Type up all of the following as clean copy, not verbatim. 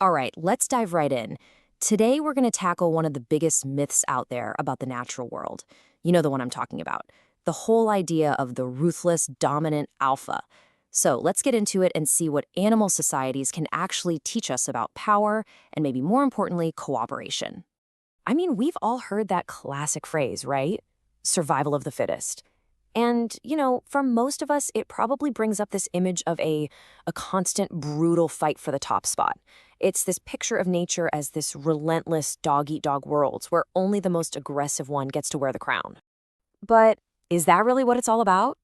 All right, let's dive right in. Today, we're going to tackle one of the biggest myths out there about the natural world. You know the one I'm talking about. The whole idea of the ruthless, dominant alpha. So let's get into it and see what animal societies can actually teach us about power and maybe more importantly, cooperation. I mean, we've all heard that classic phrase, right? Survival of the fittest. And, for most of us, it probably brings up this image of a constant, brutal fight for the top spot. It's this picture of nature as this relentless dog-eat-dog world where only the most aggressive one gets to wear the crown. But is that really what it's all about?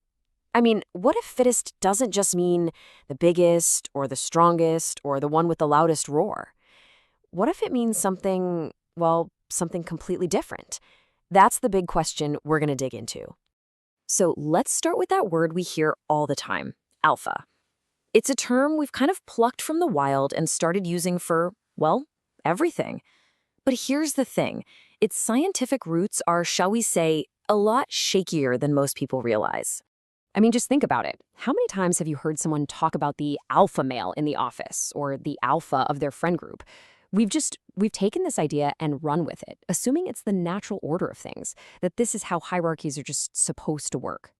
I mean, what if fittest doesn't just mean the biggest or the strongest or the one with the loudest roar? What if it means something, well, something completely different? That's the big question we're going to dig into. So let's start with that word we hear all the time, alpha. It's a term we've kind of plucked from the wild and started using for, well, everything. But here's the thing. Its scientific roots are, shall we say, a lot shakier than most people realize. I mean, just think about it. How many times have you heard someone talk about the alpha male in the office or the alpha of their friend group? We've taken this idea and run with it, assuming it's the natural order of things, that this is how hierarchies are just supposed to work.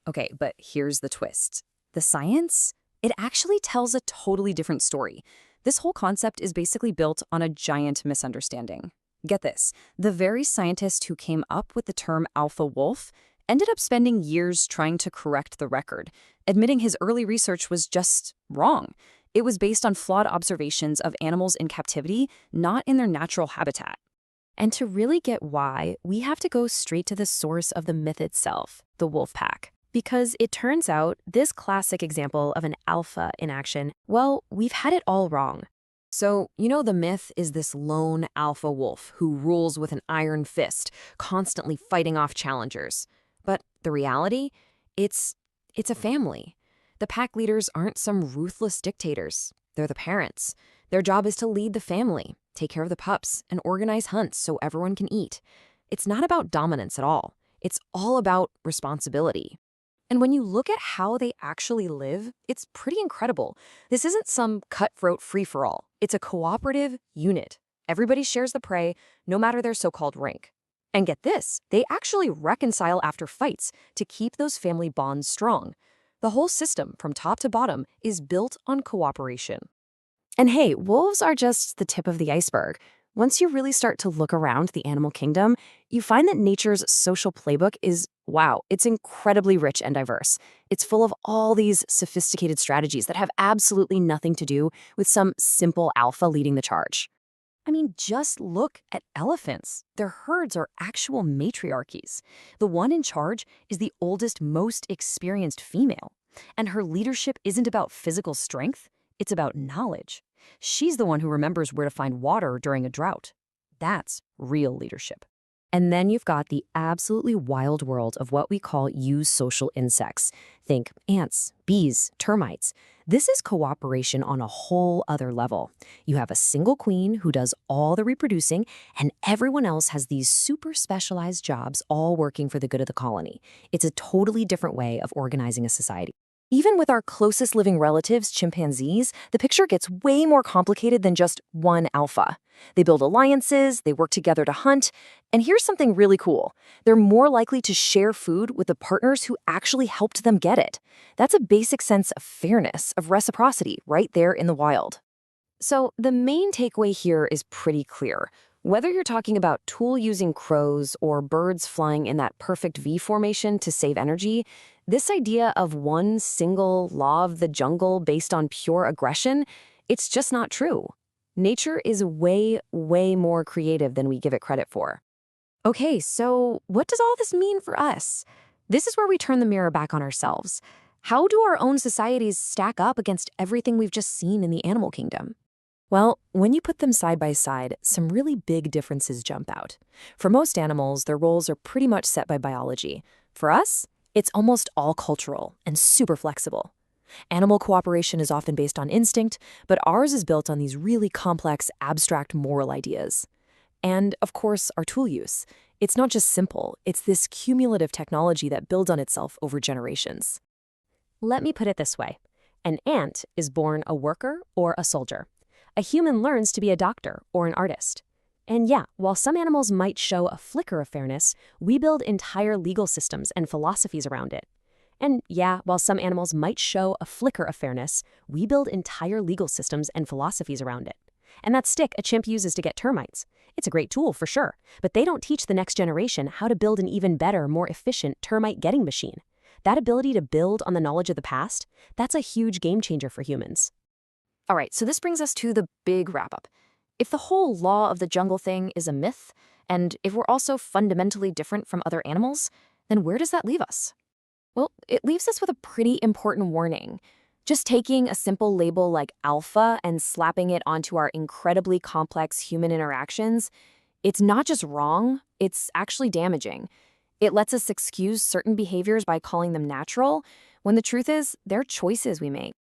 Okay, but here's the twist. The science? It actually tells a totally different story. This whole concept is basically built on a giant misunderstanding. Get this, the very scientist who came up with the term alpha wolf ended up spending years trying to correct the record, admitting his early research was just wrong. It was based on flawed observations of animals in captivity, not in their natural habitat. And to really get why, we have to go straight to the source of the myth itself, the wolf pack. Because it turns out this classic example of an alpha in action, well, we've had it all wrong. So, the myth is this lone alpha wolf who rules with an iron fist, constantly fighting off challengers. But the reality? It's a family. The pack leaders aren't some ruthless dictators. They're the parents. Their job is to lead the family, take care of the pups, and organize hunts so everyone can eat. It's not about dominance at all. It's all about responsibility. And when you look at how they actually live, it's pretty incredible. This isn't some cutthroat free-for-all. It's a cooperative unit. Everybody shares the prey, no matter their so-called rank. And get this, they actually reconcile after fights to keep those family bonds strong. The whole system, from top to bottom, is built on cooperation. And hey, wolves are just the tip of the iceberg. Once you really start to look around the animal kingdom, you find that nature's social playbook is, wow, it's incredibly rich and diverse. It's full of all these sophisticated strategies that have absolutely nothing to do with some simple alpha leading the charge. I mean, just look at elephants. Their herds are actual matriarchies. The one in charge is the oldest, most experienced female. And her leadership isn't about physical strength, it's about knowledge. She's the one who remembers where to find water during a drought. That's real leadership. And then you've got the absolutely wild world of what we call eusocial insects. Think ants, bees, termites. This is cooperation on a whole other level. You have a single queen who does all the reproducing, and everyone else has these super specialized jobs all working for the good of the colony. It's a totally different way of organizing a society. Even with our closest living relatives, chimpanzees, the picture gets way more complicated than just one alpha. They build alliances, they work together to hunt, and here's something really cool. They're more likely to share food with the partners who actually helped them get it. That's a basic sense of fairness, of reciprocity, right there in the wild. So the main takeaway here is pretty clear. Whether you're talking about tool-using crows or birds flying in that perfect V formation to save energy, this idea of one single law of the jungle based on pure aggression, it's just not true. Nature is way, way more creative than we give it credit for. Okay, so what does all this mean for us? This is where we turn the mirror back on ourselves. How do our own societies stack up against everything we've just seen in the animal kingdom? Well, when you put them side by side, some really big differences jump out. For most animals, their roles are pretty much set by biology. For us, it's almost all cultural and super flexible. Animal cooperation is often based on instinct, but ours is built on these really complex, abstract moral ideas. And, of course, our tool use. It's not just simple, it's this cumulative technology that builds on itself over generations. Let me put it this way. An ant is born a worker or a soldier. A human learns to be a doctor or an artist. And yeah, while some animals might show a flicker of fairness, we build entire legal systems and philosophies around it. And yeah, while some animals might show a flicker of fairness, we build entire legal systems and philosophies around it. And that stick a chimp uses to get termites. It's a great tool for sure, but they don't teach the next generation how to build an even better, more efficient termite getting machine. That ability to build on the knowledge of the past, that's a huge game changer for humans. All right, so this brings us to the big wrap-up. If the whole law of the jungle thing is a myth, and if we're also fundamentally different from other animals, then where does that leave us? Well, it leaves us with a pretty important warning. Just taking a simple label like alpha and slapping it onto our incredibly complex human interactions, it's not just wrong, it's actually damaging. It lets us excuse certain behaviors by calling them natural, when the truth is, they're choices we make.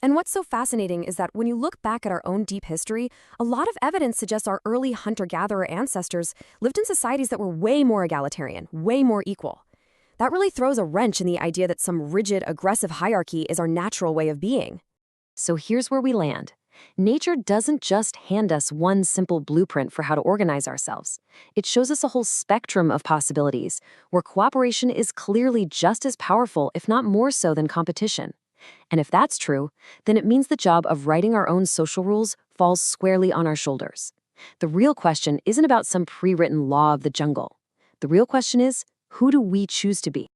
And what's so fascinating is that when you look back at our own deep history, a lot of evidence suggests our early hunter-gatherer ancestors lived in societies that were way more egalitarian, way more equal. That really throws a wrench in the idea that some rigid, aggressive hierarchy is our natural way of being. So here's where we land. Nature doesn't just hand us one simple blueprint for how to organize ourselves. It shows us a whole spectrum of possibilities, where cooperation is clearly just as powerful, if not more so, than competition. And if that's true, then it means the job of writing our own social rules falls squarely on our shoulders. The real question isn't about some pre-written law of the jungle. The real question is, who do we choose to be?